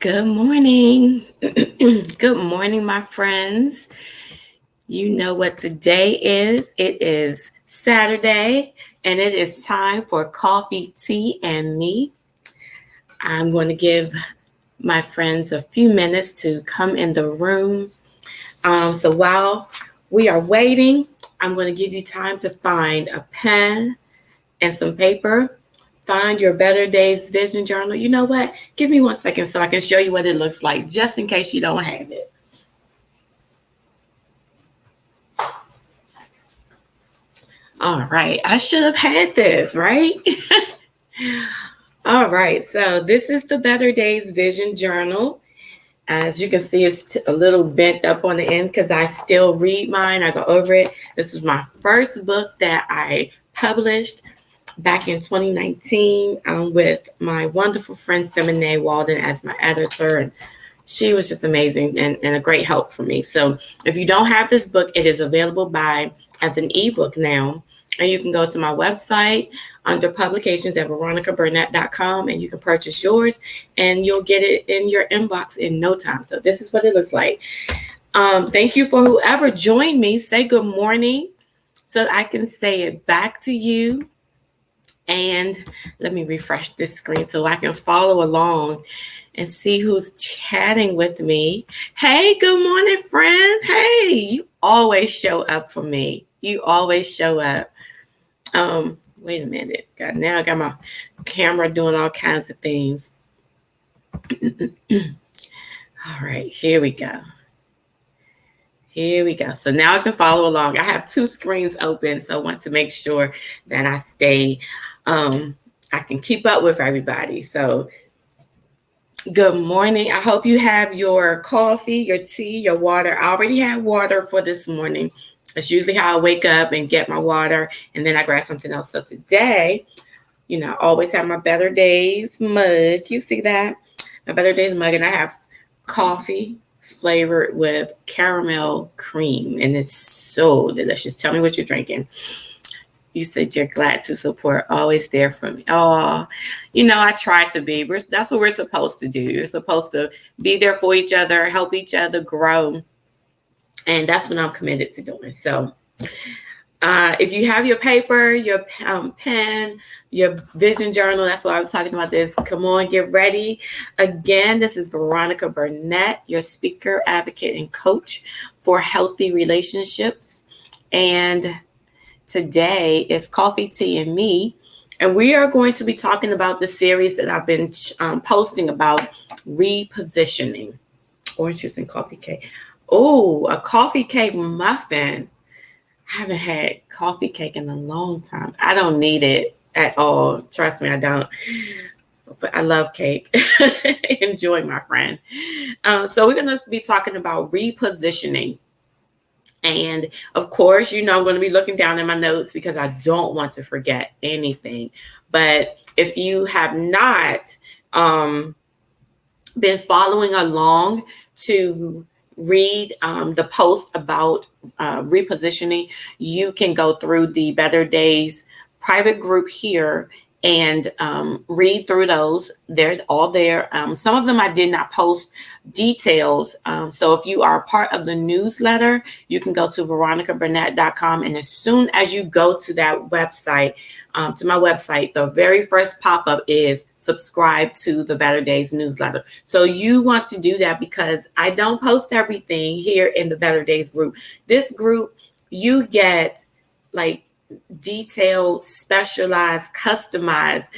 Good morning. Good morning, my friends. You know what today is. It is Saturday, and it is time for coffee, tea, and me. I'm going to give my friends a few minutes to come in the room. So while we are waiting, I'm going to give you time to find a pen and some paper. Find your Better Days Vision Journal. You know what? Give me 1 second so I can show you what it looks like, just in case you don't have it. All right, I should have had this, right? All right, so this is the Better Days Vision Journal. As you can see, it's a little bent up on the end because I still read mine. I go over it. This is my first book that I published back in 2019 with my wonderful friend Simone Walden as my editor. And she was just amazing and a great help for me. So if you don't have this book, it is available as an ebook now. And you can go to my website under publications at veronicaburnett.com and you can purchase yours and you'll get it in your inbox in no time. So this is what it looks like. Thank you for whoever joined me. Say good morning so I can say it back to you. And let me refresh this screen so I can follow along and see who's chatting with me. Hey, good morning, friend. Hey, you always show up for me. You always show up. Wait a minute. Now I got my camera doing all kinds of things. All right, here we go. Here we go. So now I can follow along. I have two screens open, so I want to make sure that I stay, I can keep up with everybody. So good morning. I hope you have your coffee, your tea, your water. I already had water for this morning. That's usually how I wake up and get my water, and then I grab something else. So today, I always have my Better Days mug. You see that? My Better Days mug, and I have coffee flavored with caramel cream, and it's so delicious. Tell me what you're drinking. You said you're glad to support, always there for me. Oh, I try to be. That's what we're supposed to do. You're supposed to be there for each other, help each other grow. And that's what I'm committed to doing. So if you have your paper, your pen, your vision journal, that's what I was talking about this. Come on, get ready. Again, this is Veronica Burnett, your speaker, advocate, and coach for healthy relationships. And today is Coffee, Tea, and Me. And we are going to be talking about the series that I've been posting about repositioning. Orange juice and coffee cake. Oh, a coffee cake muffin. I haven't had coffee cake in a long time. I don't need it at all. Trust me, I don't. But I love cake. Enjoy, my friend. So we're going to be talking about repositioning. And of course, I'm going to be looking down in my notes because I don't want to forget anything. But if you have not been following along to read the post about repositioning, you can go through the Better Days private group here and read through those. They're all there. Some of them I did not post details. So if you are a part of the newsletter, you can go to veronicaburnett.com. And as soon as you go to that website, to my website, the very first pop-up is subscribe to the Better Days newsletter. So you want to do that because I don't post everything here in the Better Days group. This group, you get like detailed, specialized, customized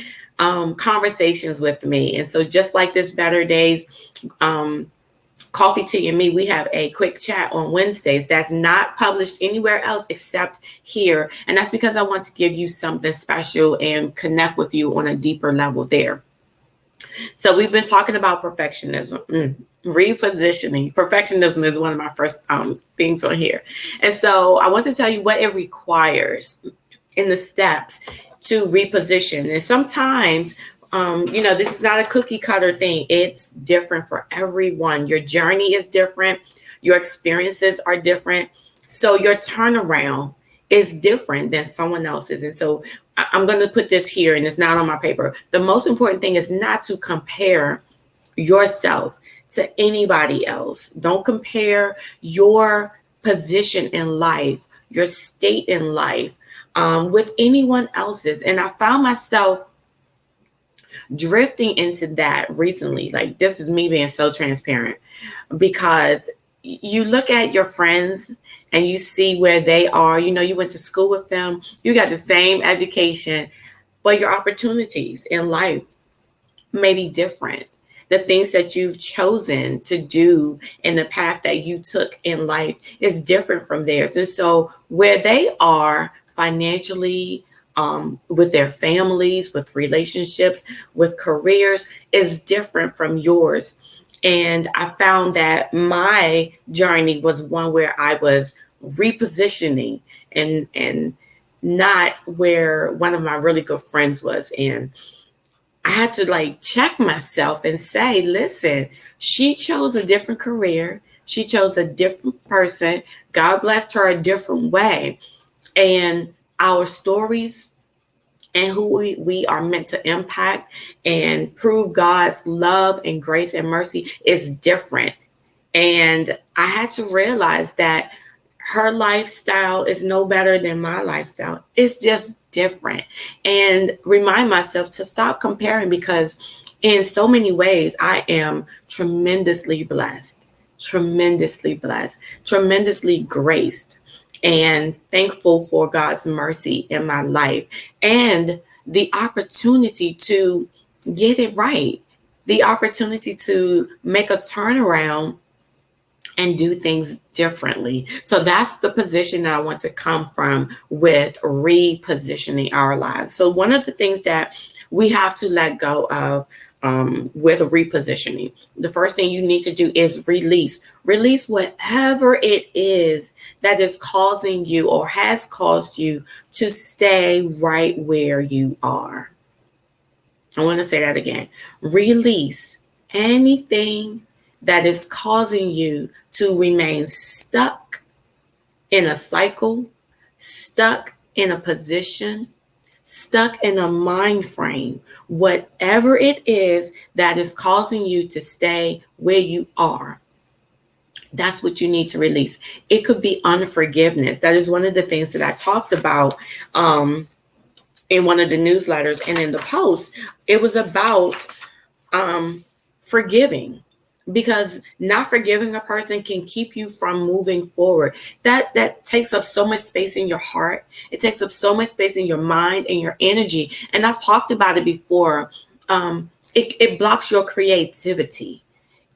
conversations with me. And so just like this Better Days Coffee, Tea, and Me, we have a quick chat on Wednesdays that's not published anywhere else except here. And that's because I want to give you something special and connect with you on a deeper level there. So we've been talking about perfectionism, repositioning. Perfectionism is one of my first things on here. And so I want to tell you what it requires in the steps to reposition. And sometimes, this is not a cookie cutter thing. It's different for everyone. Your journey is different. Your experiences are different. So your turnaround is different than someone else's. And so I'm going to put this here, and it's not on my paper. The most important thing is not to compare yourself to anybody else. Don't compare your position in life, your state in life, with anyone else's. And I found myself drifting into that recently. Like, this is me being so transparent, because you look at your friends and you see where they are. You know, you went to school with them, you got the same education, but your opportunities in life may be different. The things that you've chosen to do and the path that you took in life is different from theirs. And so where they are financially, with their families, with relationships, with careers, is different from yours. And I found that my journey was one where I was repositioning, and not where one of my really good friends was. And I had to like check myself and say, listen, she chose a different career. She chose a different person. God blessed her a different way. And our stories and who we are meant to impact and prove God's love and grace and mercy is different. And I had to realize that her lifestyle is no better than my lifestyle. It's just different. And remind myself to stop comparing, because in so many ways, I am tremendously blessed, tremendously graced, and thankful for God's mercy in my life and the opportunity to get it right, the opportunity to make a turnaround and do things differently. So that's the position that I want to come from with repositioning our lives. So one of the things that we have to let go of, with repositioning, the first thing you need to do is release whatever it is that is causing you or has caused you to stay right where you are. I want to say that again. Release anything that is causing you to remain stuck in a cycle, stuck in a position, stuck in a mind frame. Whatever it is that is causing you to stay where you are, that's what you need to release. It could be unforgiveness. That is one of the things that I talked about, in one of the newsletters and in the post. It was about forgiving, because not forgiving a person can keep you from moving forward. That takes up so much space in your heart. It takes up so much space in your mind and your energy. And I've talked about it before. It blocks your creativity.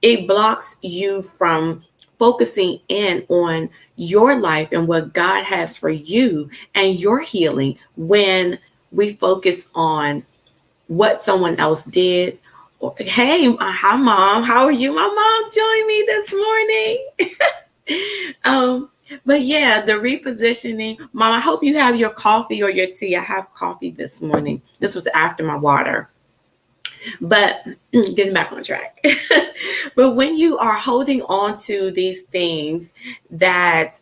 It blocks you from focusing in on your life and what God has for you and your healing when we focus on what someone else did. Hey, hi, Mom. How are you? My mom joined me this morning. But yeah, the repositioning. Mom, I hope you have your coffee or your tea. I have coffee this morning. This was after my water. But getting back on track. But when you are holding on to these things that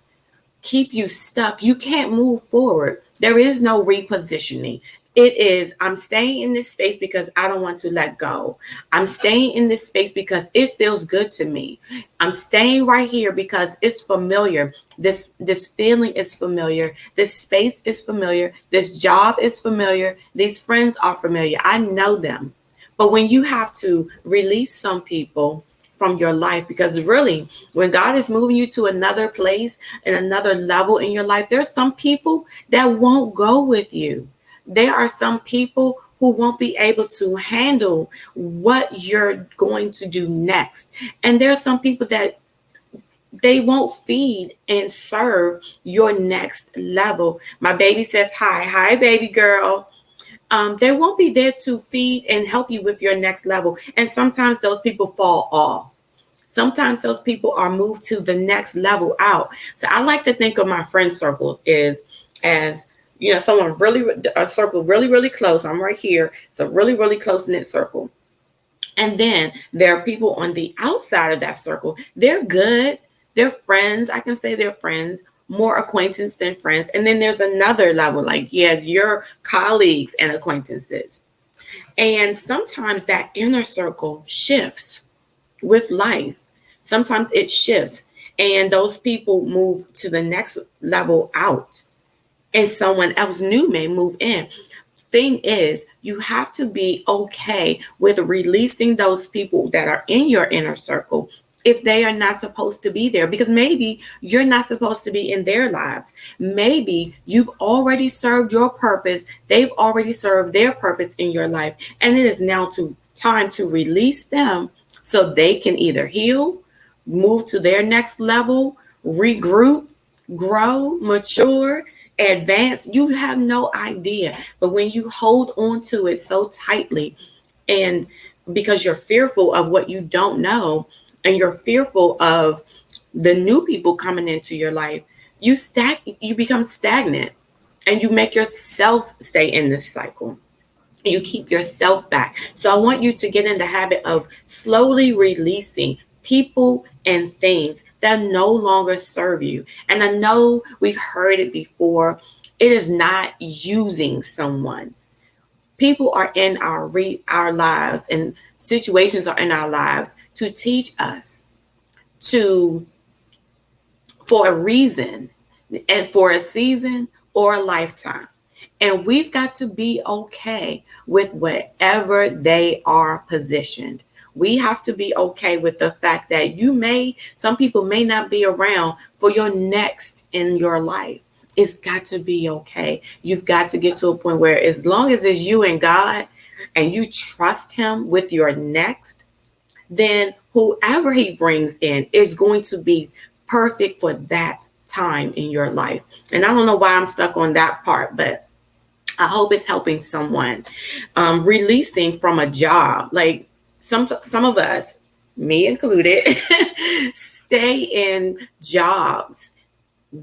keep you stuck, you can't move forward. There is no repositioning. It is, I'm staying in this space because I don't want to let go. I'm staying in this space because it feels good to me. I'm staying right here because it's familiar. This feeling is familiar. This space is familiar. This job is familiar. These friends are familiar. I know them. But when you have to release some people from your life, because really, when God is moving you to another place and another level in your life, there's some people that won't go with you. There are some people who won't be able to handle what you're going to do next. And there are some people that they won't feed and serve your next level. My baby says, hi, baby girl. They won't be there to feed and help you with your next level. And sometimes those people fall off. Sometimes those people are moved to the next level out. So I like to think of my friend circle as, someone a circle really close. I'm right here. It's a really close knit circle. And then there are people on the outside of that circle. They're good. They're friends. I can say they're friends, more acquaintance than friends. And then there's another level, like, your colleagues and acquaintances. And sometimes that inner circle shifts. with life. Sometimes it shifts and those people move to the next level out and someone else new may move in. Thing is, you have to be okay with releasing those people that are in your inner circle if they are not supposed to be there, because maybe you're not supposed to be in their lives. Maybe you've already served your purpose, they've already served their purpose in your life, and it is now time to release them so they can either heal, move to their next level, regroup, grow, mature, advance. You have no idea. But when you hold on to it so tightly, and because you're fearful of what you don't know, and you're fearful of the new people coming into your life, you become stagnant and you make yourself stay in this cycle. You keep yourself back. So I want you to get in the habit of slowly releasing people and things that no longer serve you. And I know we've heard it before. It is not using someone. People are in our lives, and situations are in our lives to teach us, to for a reason, and for a season or a lifetime. And we've got to be okay with whatever they are positioned. We have to be okay with the fact that some people may not be around for your next in your life. It's got to be okay. You've got to get to a point where as long as it's you and God and you trust him with your next, then whoever he brings in is going to be perfect for that time in your life. And I don't know why I'm stuck on that part, but I hope it's helping someone. Releasing from a job, like some of us, me included, stay in jobs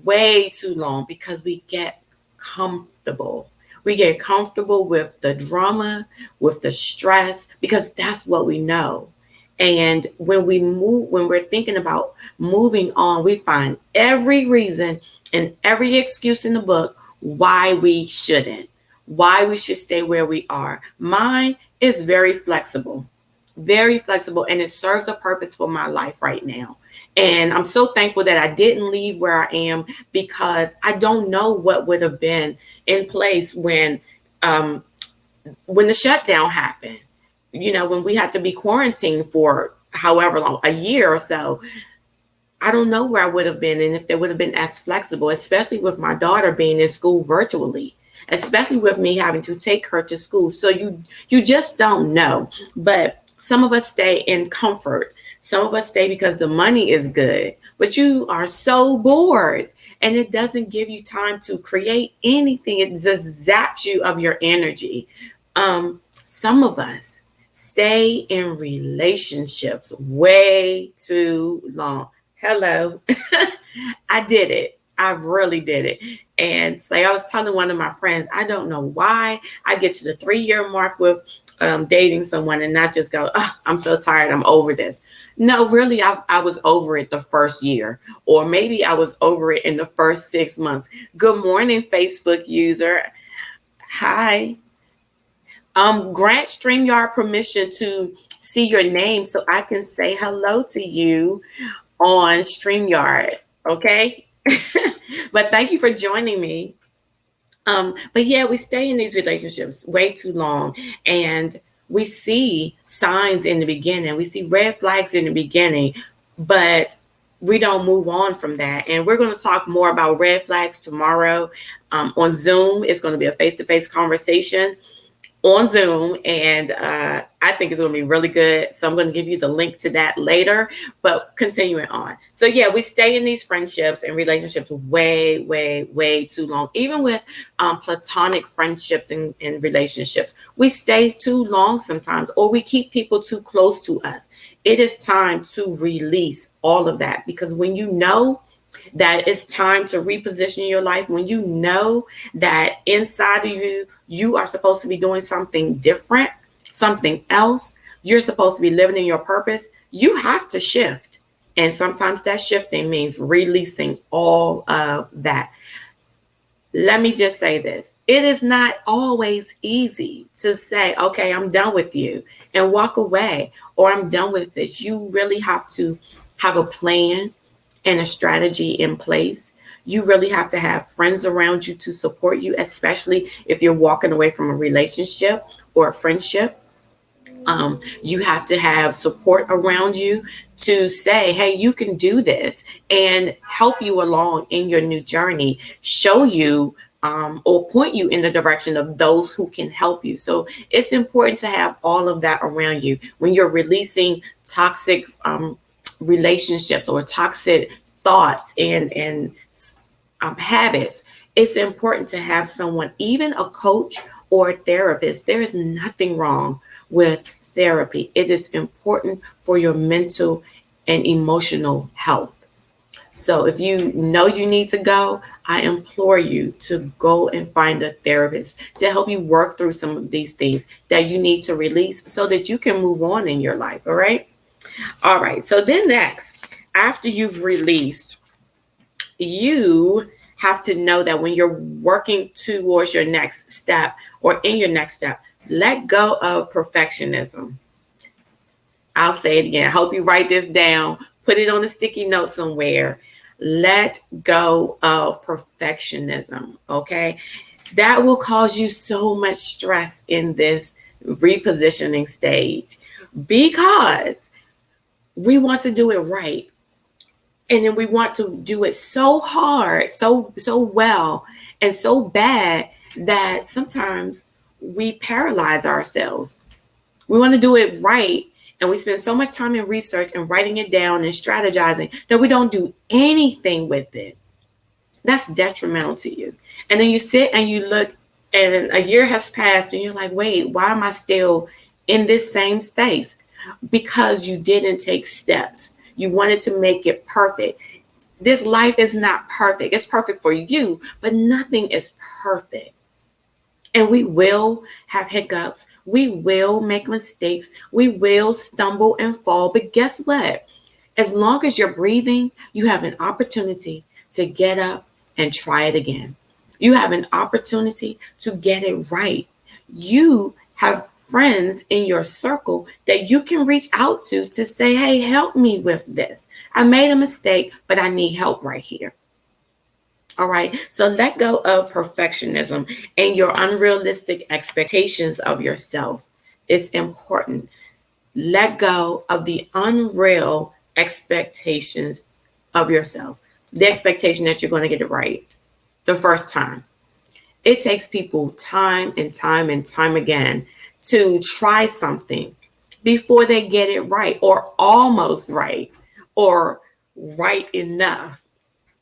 way too long because we get comfortable. We get comfortable with the drama, with the stress, because that's what we know. And when we're thinking about moving on, we find every reason and every excuse in the book why we shouldn't, why we should stay where we are. Mine is very flexible, and it serves a purpose for my life right now. And I'm so thankful that I didn't leave where I am, because I don't know what would have been in place when the shutdown happened. When we had to be quarantined for however long, a year or so. I don't know where I would have been and if they would have been as flexible, especially with my daughter being in school virtually, especially with me having to take her to school. So you just don't know. But some of us stay in comfort. Some of us stay because the money is good, but you are so bored and it doesn't give you time to create anything. It just zaps you of your energy. Some of us stay in relationships way too long. Hello. I did it. I really did it. And so I was telling one of my friends, I don't know why I get to the 3-year mark with dating someone and not just go, oh, I'm so tired, I'm over this. No, really, I was over it the first year, or maybe I was over it in the first 6 months. Good morning, Facebook user. Hi. Grant StreamYard permission to see your name so I can say hello to you on StreamYard. Okay. But thank you for joining me. But yeah, we stay in these relationships way too long, and we see signs in the beginning. We see red flags in the beginning, but we don't move on from that. And we're going to talk more about red flags tomorrow on Zoom. It's going to be a face-to-face conversation on Zoom, and I think it's going to be really good. So I'm going to give you the link to that later, but continuing on. So yeah, we stay in these friendships and relationships way, way, way too long. Even with platonic friendships and relationships, we stay too long sometimes, or we keep people too close to us. It is time to release all of that, because when you know that it's time to reposition your life, when you know that inside of you are supposed to be doing something different, something else, you're supposed to be living in your purpose, you have to shift. And sometimes that shifting means releasing all of that. Let me just say this. It is not always easy to say, okay, I'm done with you and walk away, or I'm done with this. You really have to have a plan and a strategy in place. You really have to have friends around you to support you, especially if you're walking away from a relationship or a friendship. You have to have support around you to say, hey, you can do this, and help you along in your new journey, show you or point you in the direction of those who can help you. So it's important to have all of that around you when you're releasing toxic relationships or toxic thoughts and habits. It's important to have someone, even a coach or a therapist. There is nothing wrong with therapy. It is important for your mental and emotional health. So if you know you need to go, I implore you to go and find a therapist to help you work through some of these things that you need to release so that you can move on in your life. All right. All right. So then next, after you've released, you have to know that when you're working towards your next step or in your next step, let go of perfectionism. I'll say it again. I hope you write this down, put it on a sticky note somewhere. Let go of perfectionism, okay? That will cause you so much stress in this repositioning stage because we want to do it right. And then we want to do it so hard, so well, and so bad that sometimes we paralyze ourselves. We want to do it right, and we spend so much time in research and writing it down and strategizing that we don't do anything with it. That's detrimental to you. And then you sit and you look, and a year has passed, and you're like, wait, why am I still in this same space? Because you didn't take steps. You wanted to make it perfect. This life is not perfect. It's perfect for you, but nothing is perfect. And we will have hiccups. We will make mistakes. We will stumble and fall. But guess what? As long as you're breathing, you have an opportunity to get up and try it again. You have an opportunity to get it right. You have friends in your circle that you can reach out to say, hey, help me with this. I made a mistake, but I need help right here. All right. So let go of perfectionism and your unrealistic expectations of yourself. It's important. Let go of the unreal expectations of yourself. The expectation that you're going to get it right the first time. It takes people time and time and time again to try something before they get it right, or almost right, or right enough.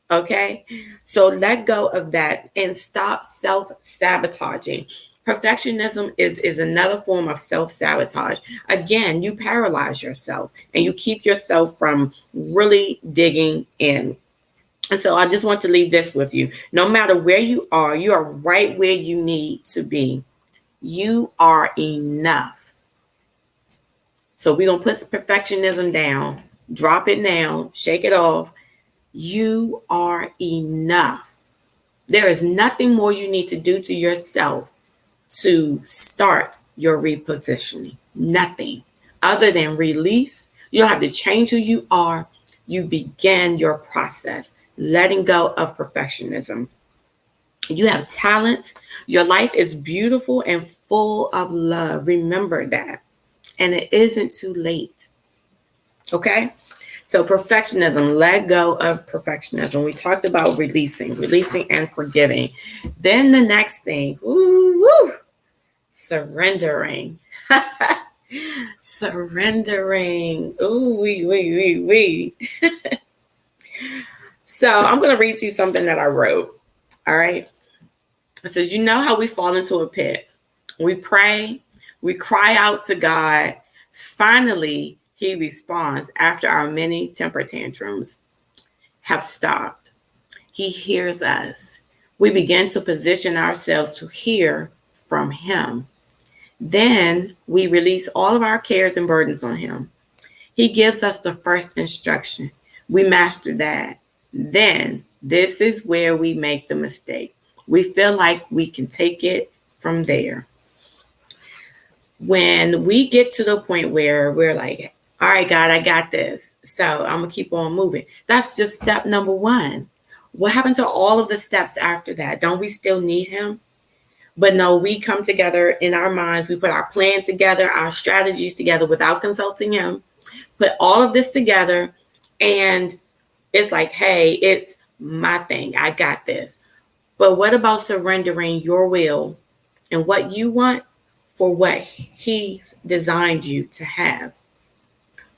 Okay. So let go of that and stop self-sabotaging. Perfectionism is another form of self-sabotage. Again, you paralyze yourself and you keep yourself from really digging in. And so I just want to leave this with you. No matter where you are right where you need to be. You are enough. So we're going to put perfectionism down, drop it now, shake it off. You are enough. There is nothing more you need to do to yourself to start your repositioning. Nothing other than release. You don't have to change who you are. You began your process, letting go of perfectionism. You have talent. Your life is beautiful and full of love. Remember that. And it isn't too late. Okay? So perfectionism, let go of perfectionism. We talked about releasing and forgiving. Then the next thing, surrendering. Surrendering. Ooh. So I'm going to read to you something that I wrote. All right. It says, you know how we fall into a pit. We pray, we cry out to God. Finally, he responds after our many temper tantrums have stopped. He hears us. We begin to position ourselves to hear from him. Then we release all of our cares and burdens on him. He gives us the first instruction. We master that. Then this is where we make the mistake. We feel like we can take it from there. When we get to the point where we're like, all right, God, I got this, so I'm going to keep on moving. That's just step number one. What happened to all of the steps after that? Don't we still need him? But no, we come together in our minds. We put our plan together, our strategies together without consulting him. Put all of this together, and it's like, hey, it's my thing. I got this. But what about surrendering your will and what you want for what he's designed you to have?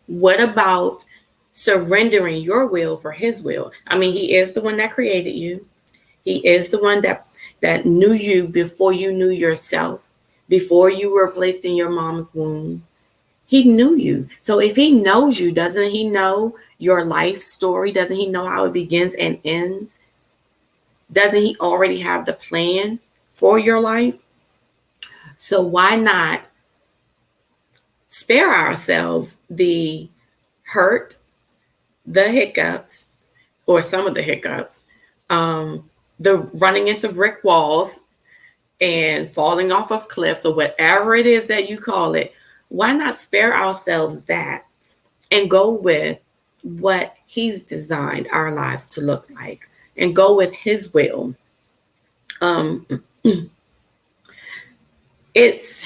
What about surrendering your will for his will? I mean, he is the one that created you. He is the one that knew you before you knew yourself, before you were placed in your mom's womb. He knew you. So if he knows you, doesn't he know your life story? Doesn't he know how it begins and ends? Doesn't he already have the plan for your life? So why not spare ourselves the hurt, the hiccups, or some of the hiccups, the running into brick walls and falling off of cliffs, or whatever it is that you call it? Why not spare ourselves that and go with what he's designed our lives to look like, and go with his will? This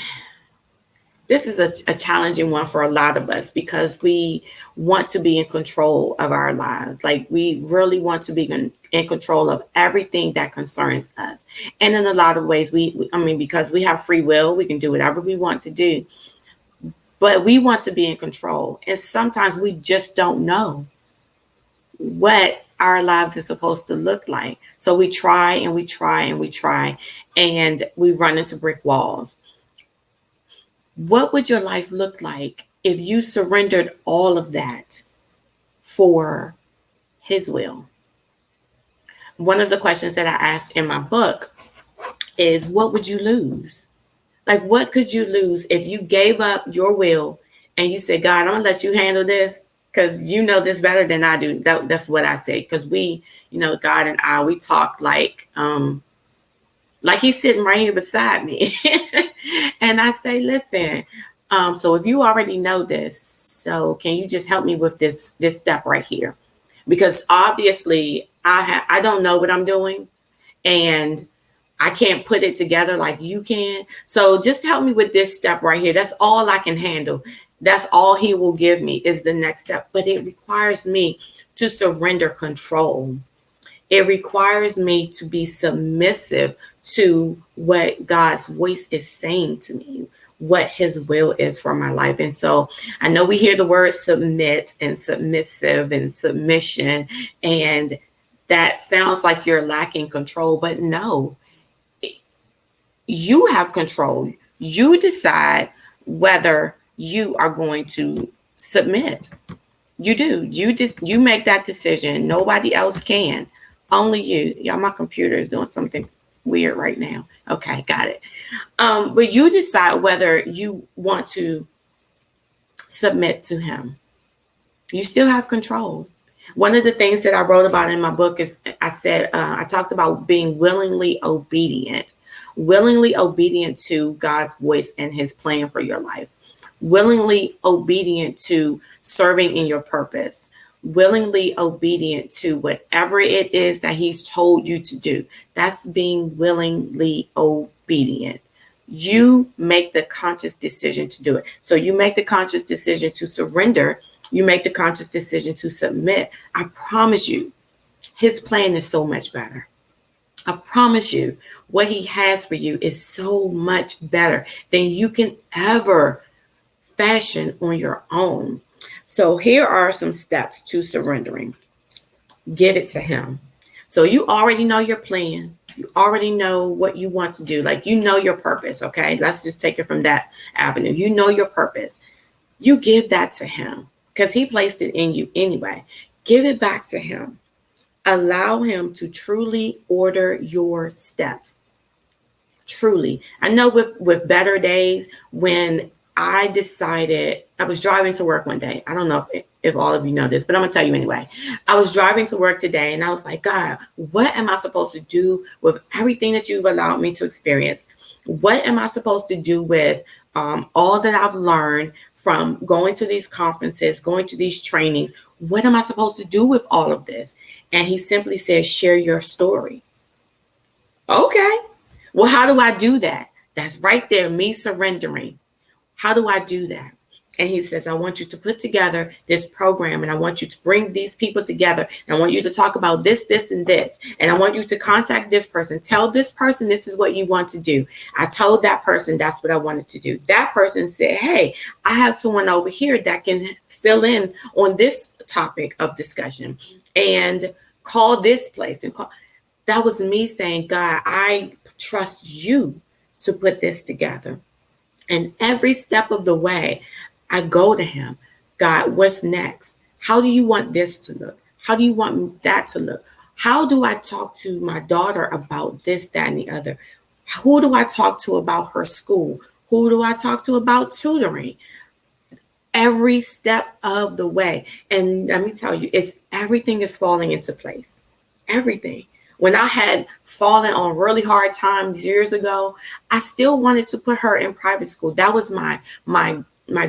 is a challenging one for a lot of us, because we want to be in control of our lives. Like, we really want to be in control of everything that concerns us. And in a lot of ways, because we have free will, we can do whatever we want to do. But we want to be in control. And sometimes we just don't know what our lives are supposed to look like. So we try and we try and we try, and we run into brick walls. What would your life look like if you surrendered all of that for his will? One of the questions that I asked in my book is, what would you lose? Like, what could you lose if you gave up your will and you said, God, I'm going to let you handle this because you know this better than I do? That's what I say. Because God and I, we talk like he's sitting right here beside me. And I say, listen, so if you already know this, so can you just help me with this step right here? Because obviously I don't know what I'm doing, and I can't put it together like you can. So just help me with this step right here. That's all I can handle. That's all he will give me is the next step. But it requires me to surrender control. It requires me to be submissive to what God's voice is saying to me, what his will is for my life. And so I know we hear the word submit and submissive and submission, and that sounds like you're lacking control. But no, you have control. You decide whether you are going to submit. You do. You make that decision. Nobody else can. Only you. Y'all, my computer is doing something weird right now. Okay, got it. But you decide whether you want to submit to him. You still have control. One of the things that I wrote about in my book is I talked about being willingly obedient to God's voice and his plan for your life, willingly obedient to serving in your purpose, willingly obedient to whatever it is that he's told you to do. That's being willingly obedient. You make the conscious decision to do it. So you make the conscious decision to surrender. You make the conscious decision to submit. I promise you, his plan is so much better. I promise you, what he has for you is so much better than you can ever fashion on your own. So here are some steps to surrendering. Give it to him. So you already know your plan. You already know what you want to do. Like, you know your purpose. Okay, let's just take it from that avenue. You know your purpose. You give that to him because he placed it in you anyway. Give it back to him. Allow him to truly order your steps. Truly. I know with better days, when I decided, I was driving to work one day. I don't know if all of you know this, but I'm going to tell you anyway. I was driving to work today and I was like, God, what am I supposed to do with everything that you've allowed me to experience? What am I supposed to do with all that I've learned from going to these conferences, going to these trainings? What am I supposed to do with all of this? And he simply said, share your story. Okay. Well, how do I do that? That's right there, me surrendering. How do I do that? And he says, I want you to put together this program and I want you to bring these people together. And I want you to talk about this, this, and this. And I want you to contact this person. Tell this person this is what you want to do. I told that person that's what I wanted to do. That person said, hey, I have someone over here that can fill in on this topic of discussion and call this place and call. That was me saying, God, I trust you to put this together. And every step of the way, I go to him. God, what's next? How do you want this to look? How do you want that to look? How do I talk to my daughter about this, that, and the other? Who do I talk to about her school? Who do I talk to about tutoring? Every step of the way. And let me tell you, everything is falling into place. Everything. When I had fallen on really hard times years ago, I still wanted to put her in private school. That was my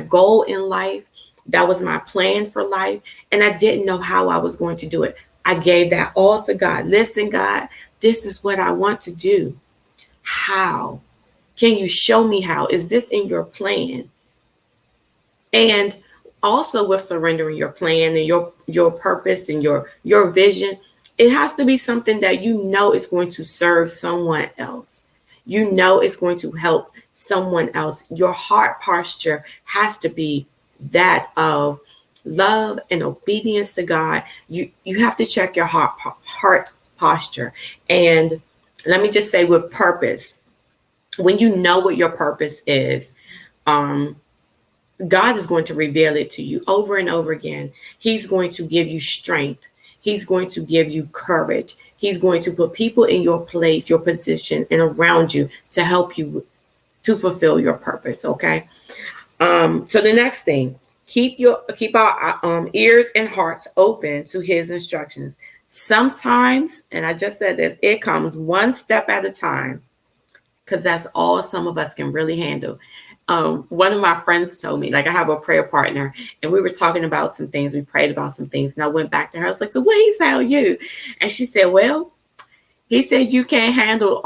goal in life. That was my plan for life. And I didn't know how I was going to do it. I gave that all to God. Listen, God, this is what I want to do. How? Can you show me how? Is this in your plan? And also with surrendering your plan and your purpose and your vision, it has to be something that you know is going to serve someone else. You know it's going to help someone else. Your heart posture has to be that of love and obedience to God. You have to check your heart posture. And let me just say, with purpose, when you know what your purpose is, God is going to reveal it to you over and over again. He's going to give you strength. He's going to give you courage. He's going to put people in your place, your position, and around you to help you to fulfill your purpose. Okay. So the next thing, keep our ears and hearts open to his instructions. Sometimes, and I just said this, it comes one step at a time, because that's all some of us can really handle. One of my friends told me, like, I have a prayer partner and we were talking about some things. We prayed about some things and I went back to her. I was like, so what he tell you? And she said, well, he said, you can't handle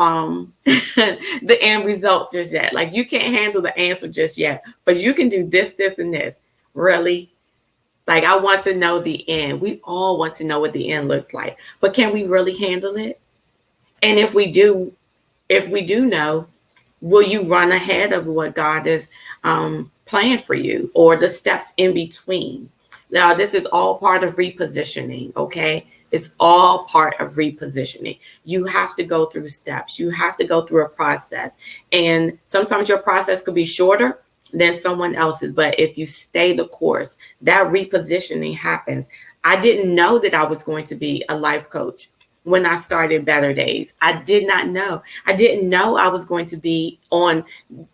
the end result just yet. Like, you can't handle the answer just yet, but you can do this, this, and this. Really? Like, I want to know the end. We all want to know what the end looks like, but can we really handle it? And if we do know, will you run ahead of what God has planned for you, or the steps in between? Now, this is all part of repositioning, okay? It's all part of repositioning. You have to go through steps. You have to go through a process. And sometimes your process could be shorter than someone else's, but if you stay the course, that repositioning happens. I didn't know that I was going to be a life coach when I started Better Days. I did not know. I didn't know I was going to be on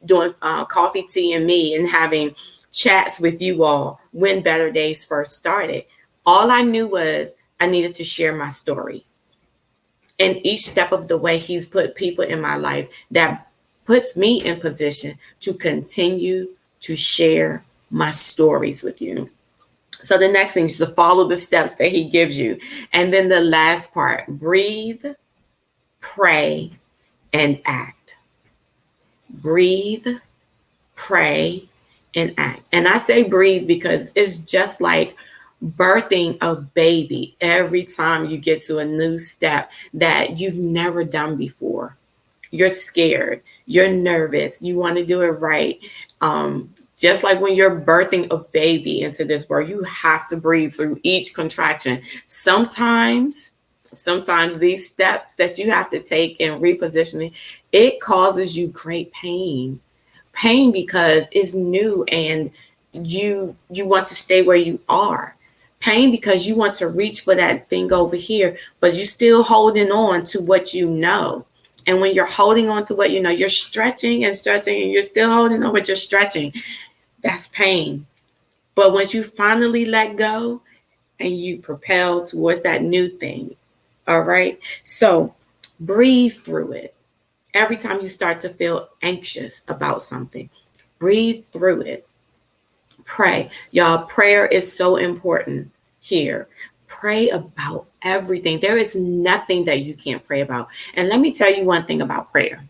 doing Coffee, Tea, and Me and having chats with you all when Better Days first started. All I knew was I needed to share my story. And each step of the way, he's put people in my life that puts me in position to continue to share my stories with you. So the next thing is to follow the steps that he gives you. And then the last part, breathe, pray, and act. Breathe, pray, and act. And I say breathe because it's just like birthing a baby. Every time you get to a new step that you've never done before, you're scared, you're nervous, you want to do it right. Just like when you're birthing a baby into this world, you have to breathe through each contraction. Sometimes these steps that you have to take in repositioning, it causes you great pain. Pain because it's new and you want to stay where you are. Pain because you want to reach for that thing over here, but you're still holding on to what you know. And when you're holding on to what you know, you're stretching and stretching and you're still holding on, but you're stretching. That's pain. But once you finally let go and you propel towards that new thing, all right? So breathe through it. Every time you start to feel anxious about something, breathe through it. Pray. Y'all, prayer is so important here. Pray about everything. There is nothing that you can't pray about. And let me tell you one thing about prayer.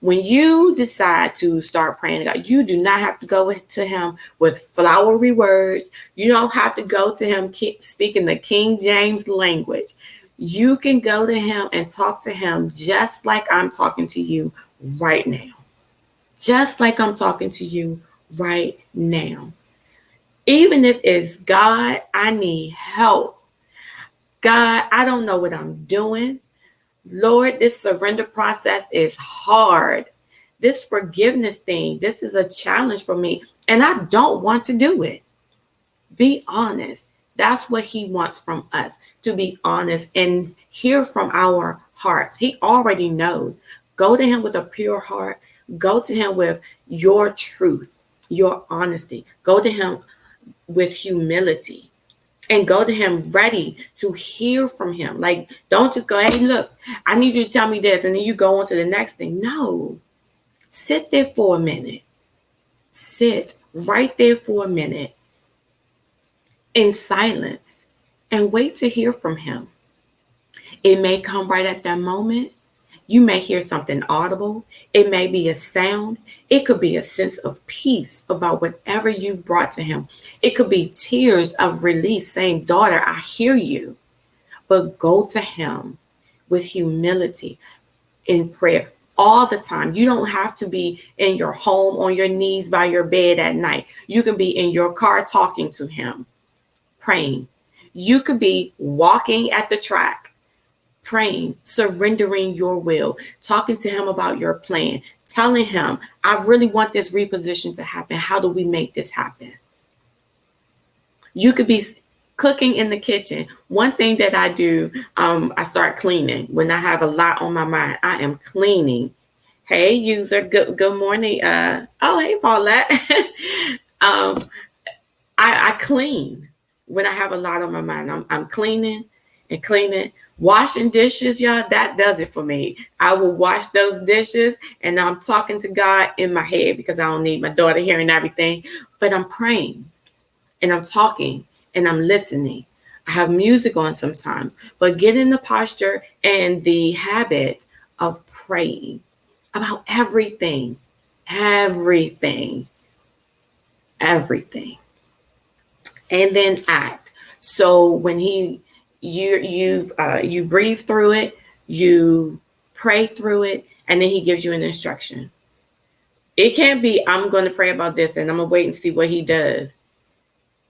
When you decide to start praying to God, you do not have to go to him with flowery words. You don't have to go to him speaking the King James language. You can go to him and talk to him just like I'm talking to you right now. Just like I'm talking to you right now. Even if it's, God, I need help. God, I don't know what I'm doing. Lord, this surrender process is hard. This forgiveness thing, this is a challenge for me, and I don't want to do it. Be honest. That's what he wants from us, to be honest and hear from our hearts. He already knows. Go to him with a pure heart. Go to him with your truth, your honesty. Go to him with humility. And go to him ready to hear from him. Like, don't just go, hey, look, I need you to tell me this, and then you go on to the next thing. No. Sit there for a minute. Sit right there for a minute in silence and wait to hear from him. It may come right at that moment. You may hear something audible. It may be a sound. It could be a sense of peace about whatever you've brought to him. It could be tears of release saying, daughter, I hear you. But go to him with humility in prayer all the time. You don't have to be in your home on your knees by your bed at night. You can be in your car talking to him, praying. You could be walking at the track, praying, surrendering your will, talking to him about your plan, telling him, I really want this reposition to happen. How do we make this happen? You could be cooking in the kitchen. One thing that I do, I start cleaning. When I have a lot on my mind, I am cleaning. Hey, user, good morning. Oh, hey, Paulette. I clean when I have a lot on my mind. I'm cleaning and cleaning. Washing dishes, y'all, that does it for me. I will wash those dishes and I'm talking to God in my head because I don't need my daughter hearing everything. But I'm praying and I'm talking and I'm listening. I have music on sometimes, but get in the posture and the habit of praying about everything, everything, everything. And then act. So when you breathe through it, you pray through it, and then he gives you an instruction. It can't be, I'm going to pray about this and I'm going to wait and see what he does.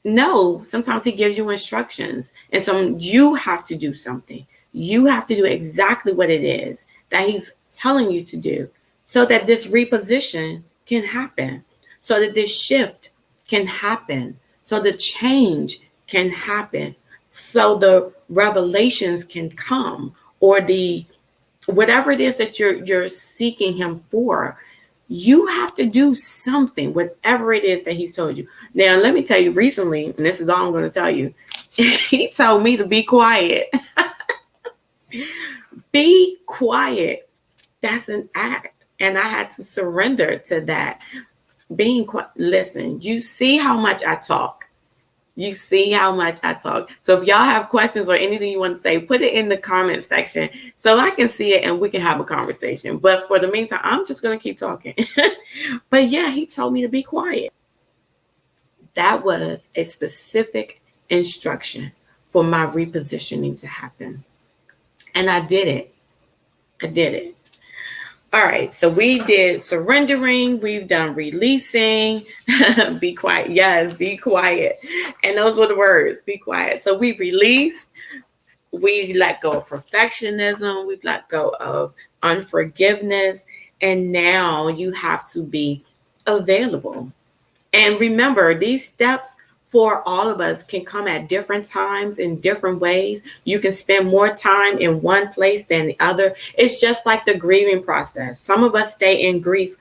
No, sometimes he gives you instructions. And so you have to do something. You have to do exactly what it is that he's telling you to do so that this reposition can happen, so that this shift can happen, so the change can happen, so the revelations can come, or the whatever it is that you're seeking him for. You have to do something, whatever it is that he's told you. Now, let me tell you, recently, and this is all I'm going to tell you, he told me to be quiet. Be quiet. That's an act. And I had to surrender to that. Being quiet. Listen, you see how much I talk. You see how much I talk. So if y'all have questions or anything you want to say, put it in the comment section so I can see it and we can have a conversation. But for the meantime, I'm just going to keep talking. But yeah, he told me to be quiet. That was a specific instruction for my repositioning to happen. And I did it. I did it. All right, so we did surrendering, we've done releasing, be quiet. Yes, be quiet. And those were the words, be quiet. So we released, we let go of perfectionism, we've let go of unforgiveness, and now you have to be available. And remember, these steps for all of us can come at different times in different ways. You can spend more time in one place than the other. It's just like the grieving process. Some of us stay in grief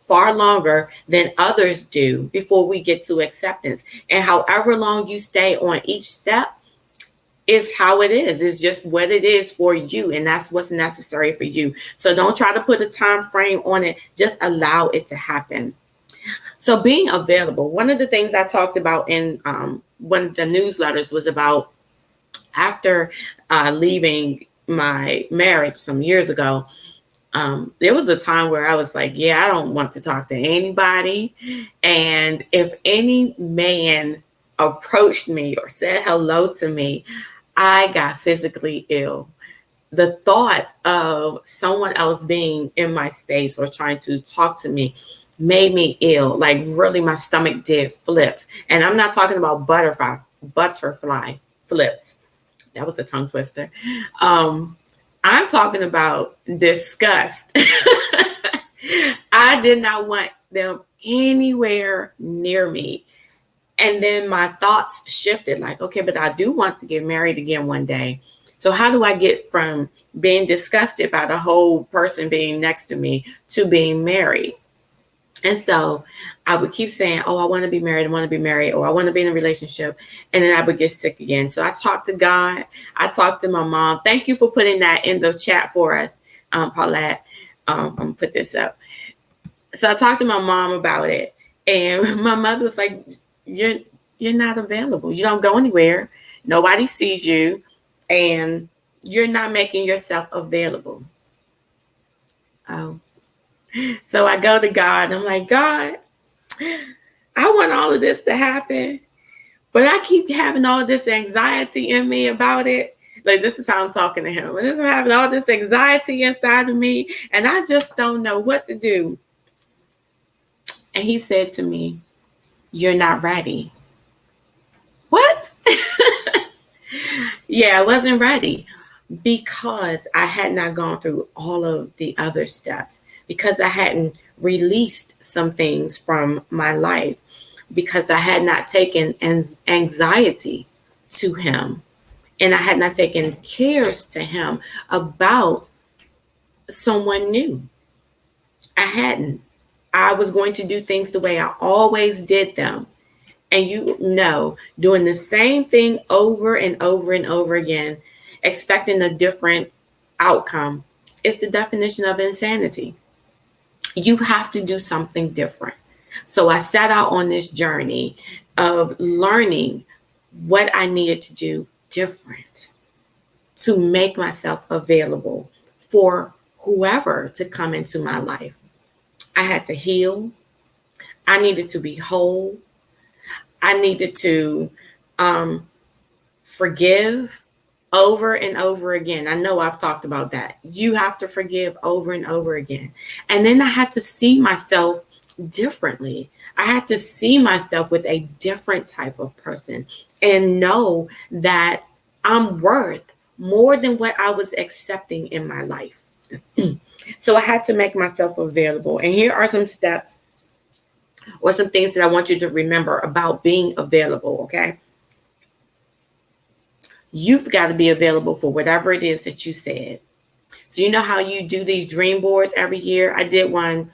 far longer than others do before we get to acceptance. And however long you stay on each step is how it is. It's just what it is for you, and that's what's necessary for you. So don't try to put a time frame on it. Just allow it to happen. So being available. One of the things I talked about in one of the newsletters was about after leaving my marriage some years ago. There was a time where I was like, yeah, I don't want to talk to anybody. And if any man approached me or said hello to me, I got physically ill. The thought of someone else being in my space or trying to talk to me made me ill. Like really, my stomach did flips. And I'm not talking about butterfly flips. That was a tongue twister. I'm talking about disgust. I did not want them anywhere near me. And then my thoughts shifted like, okay, but I do want to get married again one day. So how do I get from being disgusted by the whole person being next to me to being married? And so I would keep saying, oh, I want to be married. I want to be married. Or I want to be in a relationship. And then I would get sick again. So I talked to God. I talked to my mom. Thank you for putting that in the chat for us, Paulette. I'm going to put this up. So I talked to my mom about it. And my mother was like, you're not available. You don't go anywhere. Nobody sees you. And you're not making yourself available. Oh. So I go to God. I'm like, God, I want all of this to happen, but I keep having all this anxiety in me about it. Like, this is how I'm talking to him. And I'm having all this anxiety inside of me, and I just don't know what to do. And he said to me, you're not ready. What? Yeah, I wasn't ready because I had not gone through all of the other steps, because I hadn't released some things from my life, because I had not taken anxiety to him, and I had not taken cares to him about someone new. I hadn't. I was going to do things the way I always did them. And doing the same thing over and over and over again, expecting a different outcome, is the definition of insanity. You have to do something different. So I set out on this journey of learning what I needed to do different to make myself available for whoever to come into my life. I had to heal. I needed to be whole. I needed to forgive over and over again. I know I've talked about that. You have to forgive over and over again. And then I had to see myself differently. I had to see myself with a different type of person and know that I'm worth more than what I was accepting in my life. So I had to make myself available. And here are some steps or some things that I want you to remember about being available, okay? You've got to be available for whatever it is that you said. So you know how you do these dream boards every year? I did one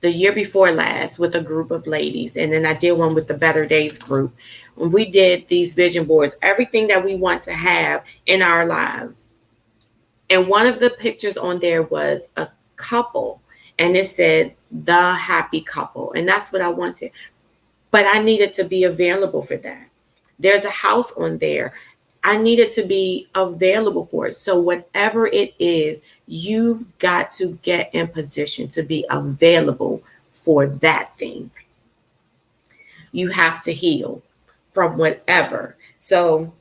the year before last with a group of ladies, and then I did one with the Better Days group. When we did these vision boards, everything that we want to have in our lives. And one of the pictures on there was a couple, and it said the happy couple. And that's what I wanted. But I needed to be available for that. There's a house on there. I needed to be available for it. So whatever it is, you've got to get in position to be available for that thing. You have to heal from whatever. So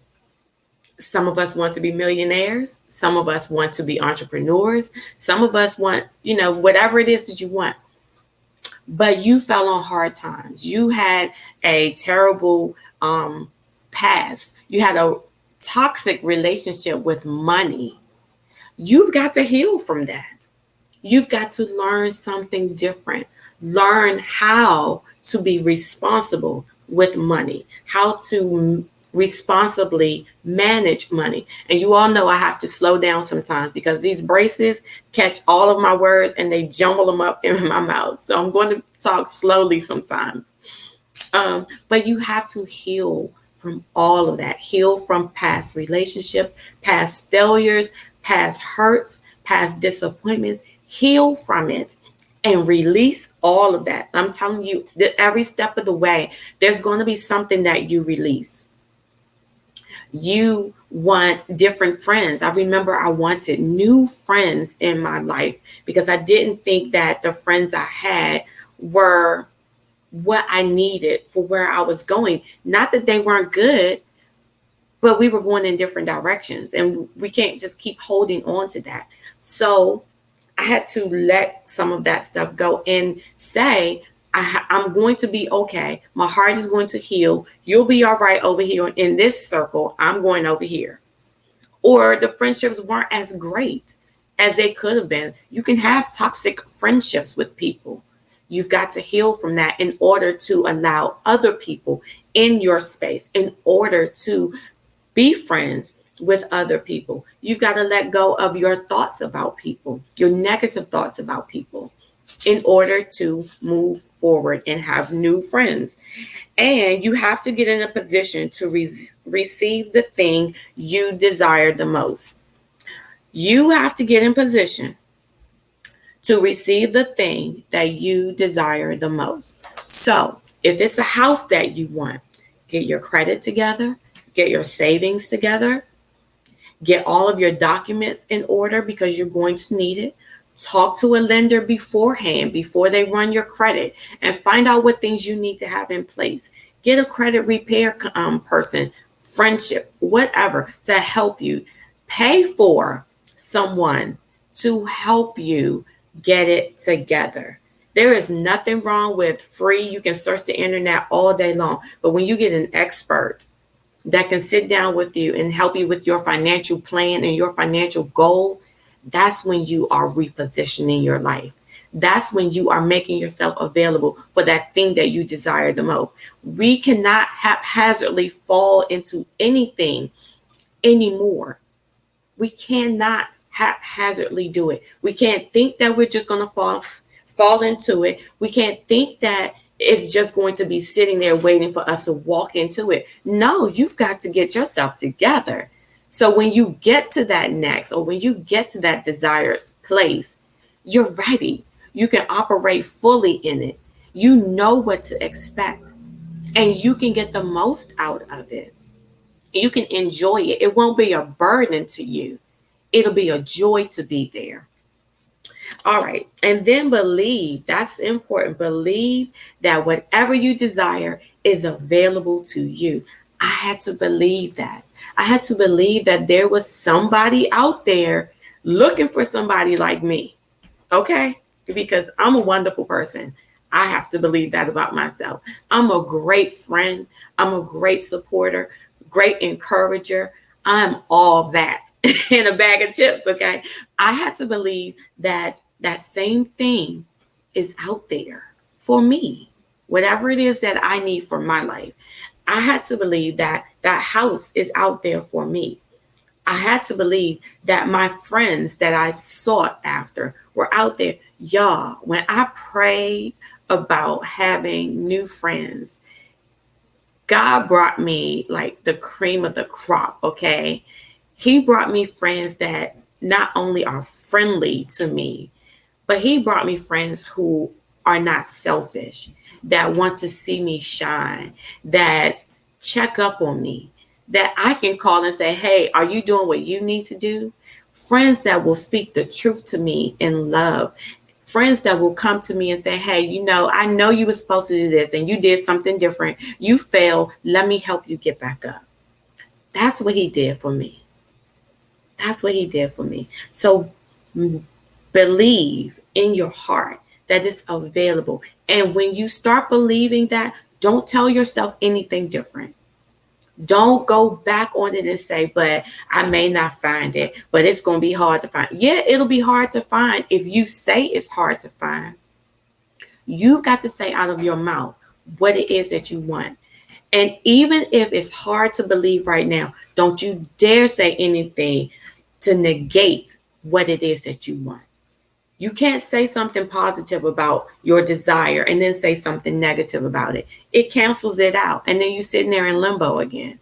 some of us want to be millionaires. Some of us want to be entrepreneurs. Some of us want, whatever it is that you want. But you fell on hard times. You had a terrible past. You had a toxic relationship with money. You've got to heal from that. You've got to learn something different. Learn how to be responsible with money, how to responsibly manage money. And you all know I have to slow down sometimes because these braces catch all of my words and they jumble them up in my mouth. So I'm going to talk slowly sometimes. But you have to heal from all of that. Heal from past relationships, past failures, past hurts, past disappointments. Heal from it and release all of that. I'm telling you that every step of the way, there's going to be something that you release. You want different friends. I remember I wanted new friends in my life because I didn't think that the friends I had were what I needed for where I was going. Not that they weren't good, but we were going in different directions and we can't just keep holding on to that. So I had to let some of that stuff go and say, I'm going to be okay. My heart is going to heal. You'll be all right over here in this circle. I'm going over here. Or the friendships weren't as great as they could have been. You can have toxic friendships with people. You've got to heal from that in order to allow other people in your space, in order to be friends with other people. You've got to let go of your thoughts about people, your negative thoughts about people, in order to move forward and have new friends. And you have to get in a position to receive the thing you desire the most. You have to get in position to receive the thing that you desire the most. So if it's a house that you want, get your credit together, get your savings together, get all of your documents in order because you're going to need it. Talk to a lender beforehand, before they run your credit, and find out what things you need to have in place. Get a credit repair person, friendship, whatever, to help you. Pay for someone to help you get it together. There is nothing wrong with free. You can search the internet all day long. But when you get an expert that can sit down with you and help you with your financial plan and your financial goal, that's when you are repositioning your life. That's when you are making yourself available for that thing that you desire the most. We cannot haphazardly fall into anything anymore. We cannot haphazardly do it. We can't think that we're just going to fall into it. We can't think that it's just going to be sitting there waiting for us to walk into it. No, you've got to get yourself together. So when you get to that next, or when you get to that desired place, you're ready. You can operate fully in it. You know what to expect, and you can get the most out of it. You can enjoy it. It won't be a burden to you. It'll be a joy to be there. All right. And then believe. That's important. Believe that whatever you desire is available to you. I had to believe that. I had to believe that there was somebody out there looking for somebody like me. Okay? Because I'm a wonderful person. I have to believe that about myself. I'm a great friend. I'm a great supporter, great encourager. I'm all that in a bag of chips, okay? I had to believe that that same thing is out there for me, whatever it is that I need for my life. I had to believe that that house is out there for me. I had to believe that my friends that I sought after were out there. Y'all, when I prayed about having new friends, God brought me like the cream of the crop, okay? He brought me friends that not only are friendly to me, but he brought me friends who are not selfish, that want to see me shine, that check up on me, that I can call and say, hey, are you doing what you need to do? Friends that will speak the truth to me in love. Friends that will come to me and say, hey, I know you were supposed to do this and you did something different. You failed. Let me help you get back up. That's what he did for me. That's what he did for me. So believe in your heart that it's available. And when you start believing that, don't tell yourself anything different. Don't go back on it and say, but I may not find it, but it's going to be hard to find. Yeah, it'll be hard to find. If you say it's hard to find, you've got to say out of your mouth what it is that you want. And even if it's hard to believe right now, don't you dare say anything to negate what it is that you want. You can't say something positive about your desire and then say something negative about it. It cancels it out. And then you're sitting there in limbo again.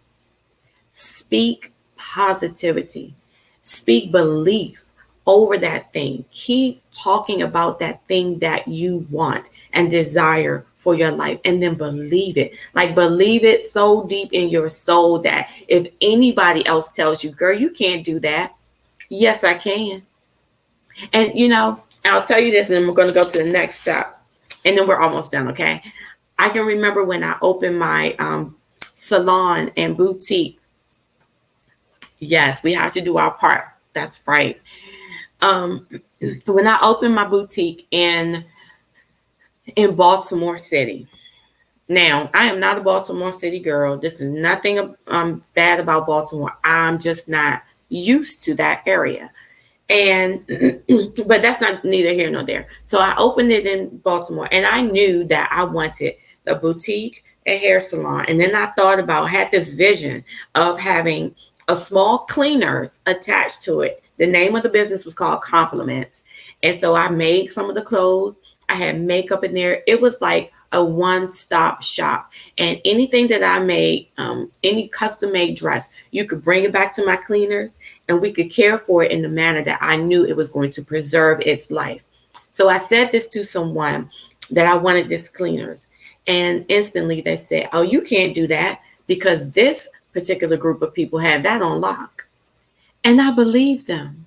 Speak positivity. Speak belief over that thing. Keep talking about that thing that you want and desire for your life, and then believe it. Like, believe it so deep in your soul that if anybody else tells you, girl, you can't do that, yes, I can. And I'll tell you this, and then we're going to go to the next step, and then we're almost done. Okay. I can remember when I opened my salon and boutique. Yes, we have to do our part. That's right. When I opened my boutique in Baltimore City. Now, I am not a Baltimore City girl. This is nothing bad about Baltimore. I'm just not used to that area. And but that's not neither here nor there. So I opened it in Baltimore, and I knew that I wanted a boutique, a hair salon. And then I had this vision of having a small cleaners attached to it. The name of the business was called Compliments. And so I made some of the clothes. I had makeup in there. It was like a one-stop shop. And anything that I made, any custom-made dress, you could bring it back to my cleaners, and we could care for it in the manner that I knew it was going to preserve its life. So I said this to someone that I wanted this cleaners, and instantly they said, oh, you can't do that because this particular group of people have that on lock. And I believed them,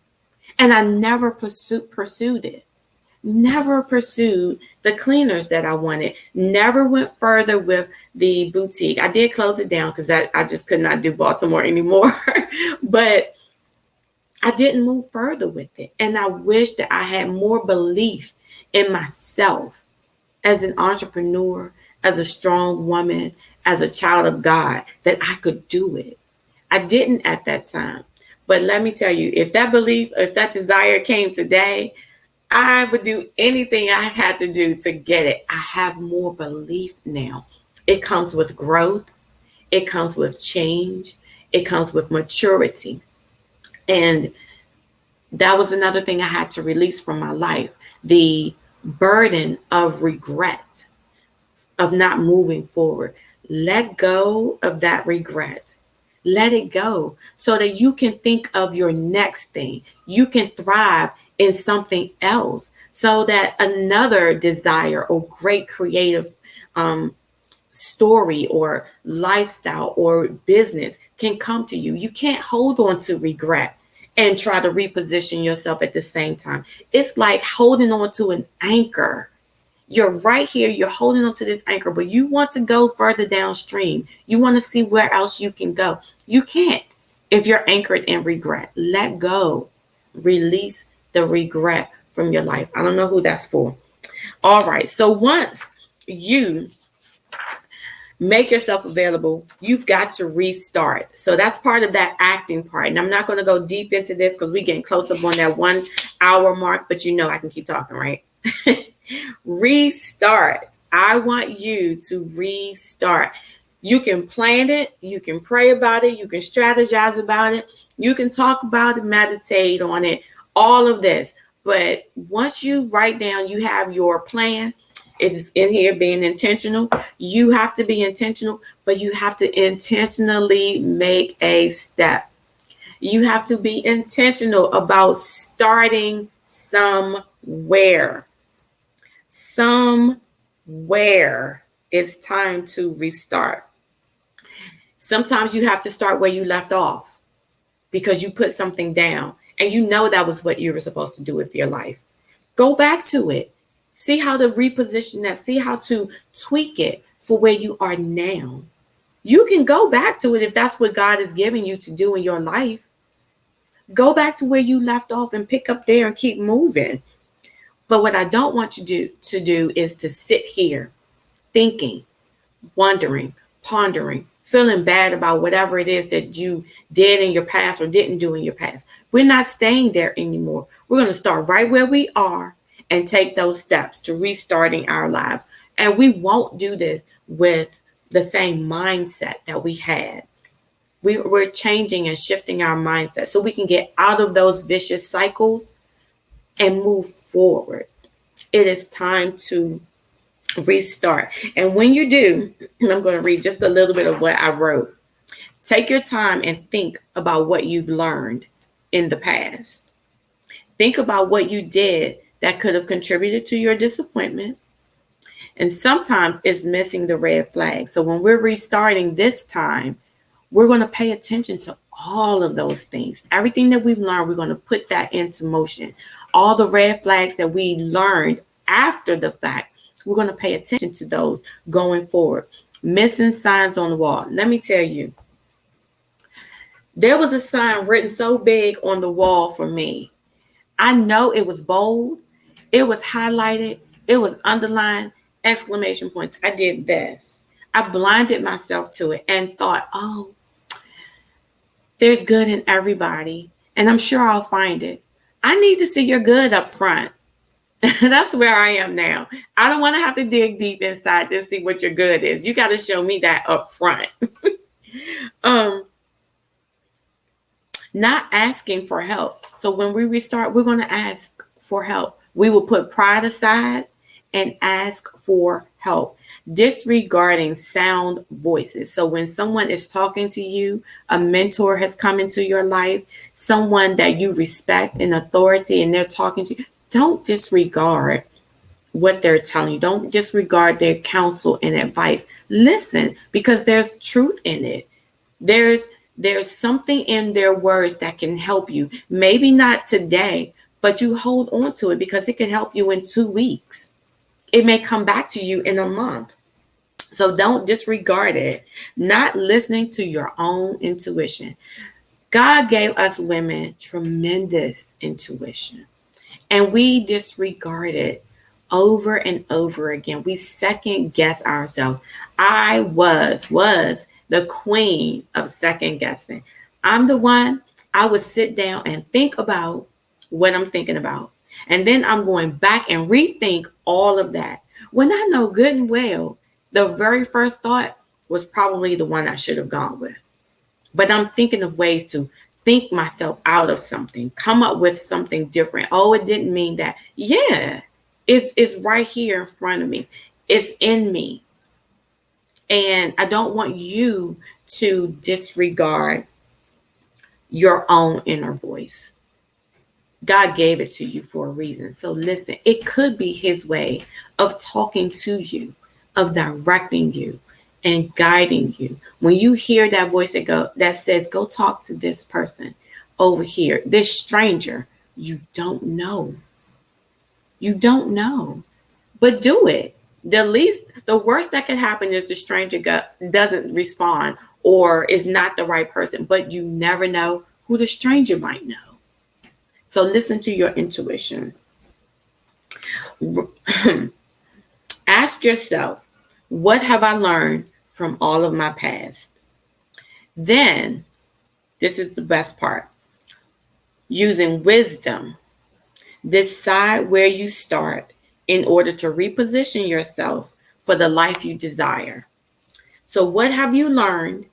and I never pursued it. Never pursued the cleaners that I wanted. Never went further with the boutique. I did close it down because I just could not do Baltimore anymore. But I didn't move further with it. And I wish that I had more belief in myself as an entrepreneur, as a strong woman, as a child of God, that I could do it. I didn't at that time. But let me tell you, if that belief, if that desire came today, I would do anything I had to do to get it. I have more belief now. It comes with growth. It comes with change. It comes with maturity. And that was another thing I had to release from my life. The burden of regret, of not moving forward. Let go of that regret. Let it go so that you can think of your next thing. You can thrive in something else so that another desire or great creative story or lifestyle or business can come to you. You can't hold on to regret and try to reposition yourself at the same time. It's like holding on to an anchor. You're right here, you're holding on to this anchor, but you want to go further downstream. You want to see where else you can go. You can't if you're anchored in regret. Let go. Release the regret from your life. I don't know who that's for. All right. So once you make yourself available, you've got to restart. So that's part of that acting part. And I'm not going to go deep into this because we're getting close up on that 1 hour mark, but I can keep talking, right? Restart. I want you to restart. You can plan it. You can pray about it. You can strategize about it. You can talk about it, meditate on it, all of this. But once you write down, you have your plan. It is in here being intentional. You have to be intentional, but you have to intentionally make a step. You have to be intentional about starting somewhere. Somewhere it's time to restart. Sometimes you have to start where you left off because you put something down and that was what you were supposed to do with your life. Go back to it. See how to reposition that. See how to tweak it for where you are now. You can go back to it if that's what God is giving you to do in your life. Go back to where you left off and pick up there and keep moving. But what I don't want you to do is to sit here thinking, wondering, pondering, feeling bad about whatever it is that you did in your past or didn't do in your past. We're not staying there anymore. We're going to start right where we are and take those steps to restarting our lives. And we won't do this with the same mindset that we had. We're changing and shifting our mindset so we can get out of those vicious cycles and move forward. It is time to restart. And when you do, I'm going to read just a little bit of what I wrote. Take your time and think about what you've learned in the past. Think about what you did that could have contributed to your disappointment. And sometimes it's missing the red flag. So when we're restarting this time, we're going to pay attention to all of those things. Everything that we've learned, we're going to put that into motion. All the red flags that we learned after the fact, we're going to pay attention to those going forward. Missing signs on the wall. Let me tell you, there was a sign written so big on the wall for me. I know it was bold. It was highlighted. It was underlined, exclamation points. I did this. I blinded myself to it and thought, oh, there's good in everybody, and I'm sure I'll find it. I need to see your good up front. That's where I am now. I don't want to have to dig deep inside to see what your good is. You got to show me that up front. Not asking for help. So when we restart, we're going to ask for help. We will put pride aside and ask for help. Disregarding sound voices. So when someone is talking to you, a mentor has come into your life, someone that you respect in authority, and they're talking to you, don't disregard what they're telling you. Don't disregard their counsel and advice. Listen, because there's truth in it. There's something in their words that can help you. Maybe not today, but you hold on to it because it can help you in 2 weeks. It may come back to you in a month. So don't disregard it. Not listening to your own intuition. God gave us women tremendous intuition, and we disregard it over and over again. We second guess ourselves. I was the queen of second guessing. I'm the one, I would sit down and think about what I'm thinking about. And then I'm going back and rethink all of that. When I know good and well, the very first thought was probably the one I should have gone with. But I'm thinking of ways to think myself out of something, come up with something different. Oh, it didn't mean that. Yeah, it's right here in front of me. It's in me. And I don't want you to disregard your own inner voice. God gave it to you for a reason. So listen, it could be his way of talking to you, of directing you and guiding you. When you hear that voice that says, go talk to this person over here, this stranger, you don't know. You don't know, but do it. The worst that can happen is the stranger doesn't respond or is not the right person, but you never know who the stranger might know. So listen to your intuition. Ask yourself, what have I learned from all of my past? Then, this is the best part. Using wisdom, decide where you start in order to reposition yourself for the life you desire. So what have you learned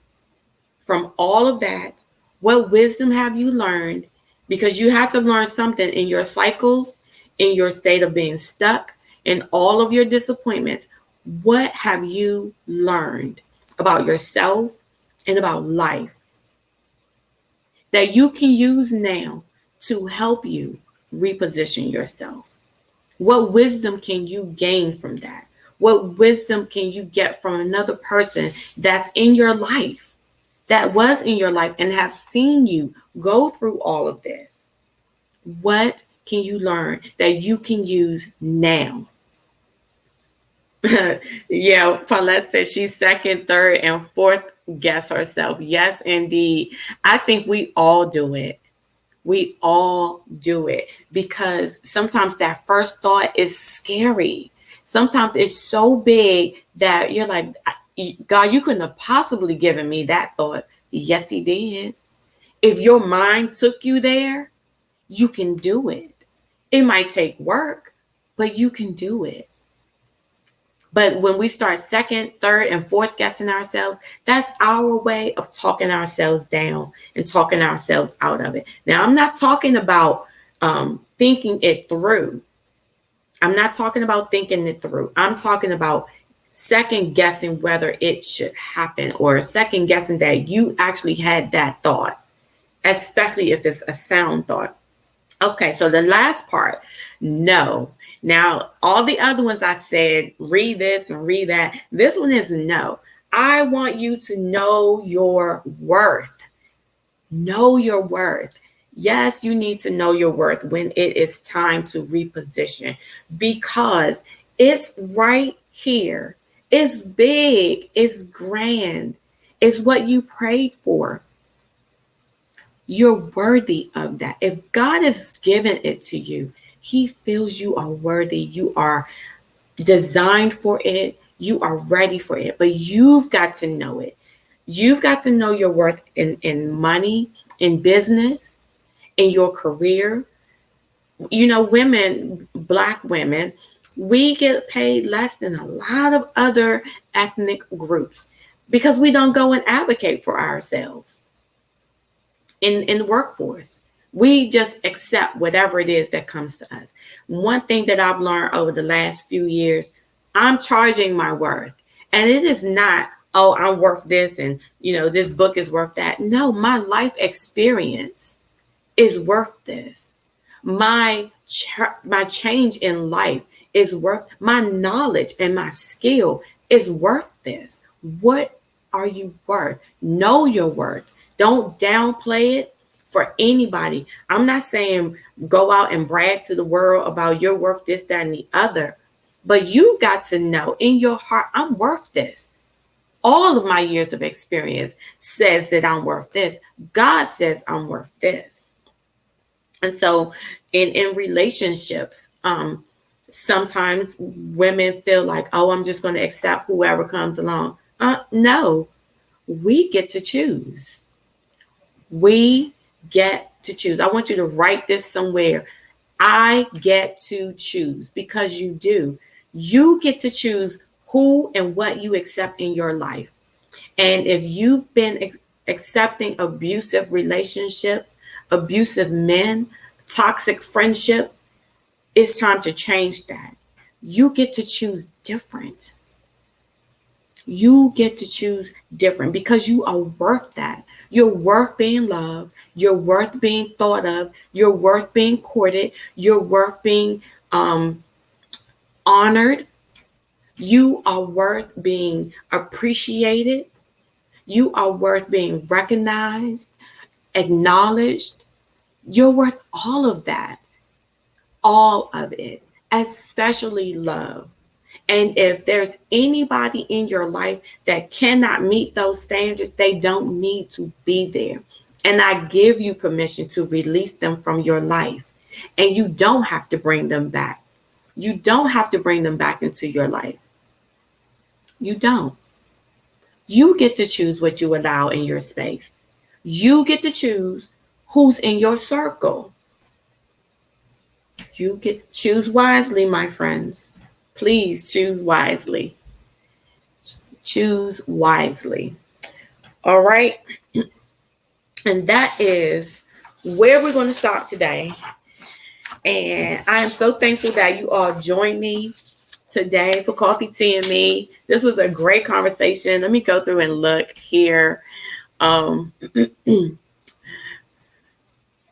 from all of that? What wisdom have you learned? Because you have to learn something in your cycles, in your state of being stuck, in all of your disappointments. What have you learned about yourself and about life that you can use now to help you reposition yourself? What wisdom can you gain from that? What wisdom can you get from another person that's in your life, that was in your life and have seen you go through all of this? What can you learn that you can use now? Yeah, Paulette says she's second, third, and fourth guess herself. Yes, indeed. I think we all do it. We all do it because sometimes that first thought is scary. Sometimes it's so big that you're like, God, you couldn't have possibly given me that thought. Yes, he did. If your mind took you there, you can do it. It might take work, but you can do it. But when we start second, third, and fourth guessing ourselves, that's our way of talking ourselves down and talking ourselves out of it. Now, I'm not talking about thinking it through. I'm not talking about thinking it through. I'm talking about second guessing whether it should happen, or second guessing that you actually had that thought, especially if it's a sound thought. Okay, so the last part, no. Now, all the other ones I said, read this and read that. This one is no. I want you to know your worth. Know your worth. Yes, you need to know your worth when it is time to reposition, because it's right here. It's big. It's grand. It's what you prayed for. You're worthy of that. If God has given it to you, He feels you are worthy. You are designed for it. You are ready for it. But you've got to know it. You've got to know your worth in money, in business, in your career. You know, women, Black women, we get paid less than a lot of other ethnic groups because we don't go and advocate for ourselves in the workforce. We just accept whatever it is that comes to us. One thing that I've learned over the last few years, I'm charging my worth. And it is not, oh, I'm worth this and, this book is worth that. No, my life experience is worth this. My change in life is worth, my knowledge and my skill is worth this. What are you worth? Know your worth. Don't downplay it for anybody. I'm not saying go out and brag to the world about you're worth this, that, and the other. But you've got to know in your heart, I'm worth this. All of my years of experience says that I'm worth this. God says I'm worth this. And so in relationships, sometimes women feel like, oh, I'm just going to accept whoever comes along. No, we get to choose. We get to choose. I want you to write this somewhere. I get to choose, because you do. You get to choose who and what you accept in your life. And if you've been accepting abusive relationships, abusive men, toxic friendships, it's time to change that. You get to choose different. You get to choose different because you are worth that. You're worth being loved. You're worth being thought of. You're worth being courted. You're worth being honored. You are worth being appreciated. You are worth being recognized, acknowledged. You're worth all of that. All of it, especially love. And if there's anybody in your life that cannot meet those standards, they don't need to be there. And I give you permission to release them from your life. And you don't have to bring them back. You don't have to bring them back into your life. You don't. You get to choose what you allow in your space. You get to choose who's in your circle. You get choose wisely, my friends. Please choose wisely. Choose wisely. All right. And that is where we're going to stop today. And I am so thankful that you all joined me today for Coffee, Tea, and Me. This was a great conversation. Let me go through and look here.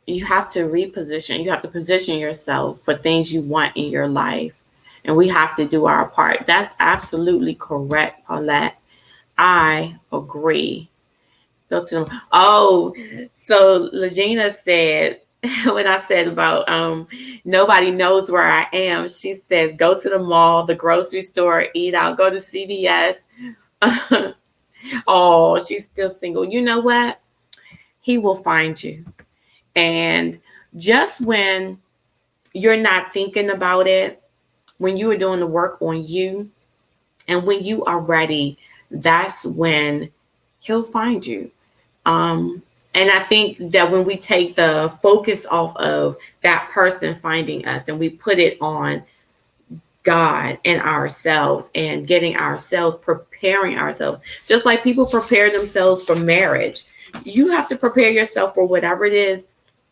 You have to reposition. You have to position yourself for things you want in your life. And we have to do our part. That's absolutely correct, Paulette. I agree. Go to them. Oh, so Legina said, when I said about nobody knows where I am, she said, go to the mall, the grocery store, eat out, go to CVS. Oh, she's still single. You know what? He will find you. And just when you're not thinking about it, when you are doing the work on you, and when you are ready, that's when he'll find you. And I think that when we take the focus off of that person finding us and we put it on God and ourselves, and getting ourselves, preparing ourselves. Just like people prepare themselves for marriage, you have to prepare yourself for whatever it is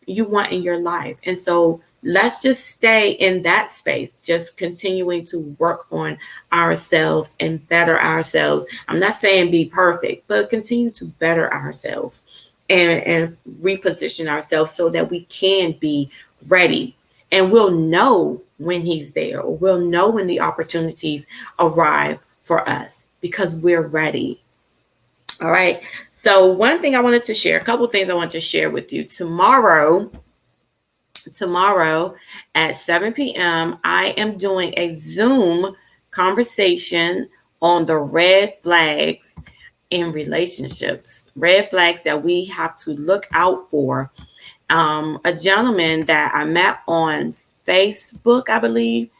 you want in your life. And so let's just stay in that space, just continuing to work on ourselves and better ourselves. I'm not saying be perfect, but continue to better ourselves and reposition ourselves so that we can be ready. And we'll know when he's there, or we'll know when the opportunities arrive for us because we're ready. All right. So one thing I wanted to share, a couple things I want to share with you. Tomorrow at 7 p.m., I am doing a Zoom conversation on the red flags in relationships, red flags that we have to look out for. A gentleman that I met on Facebook, I believe,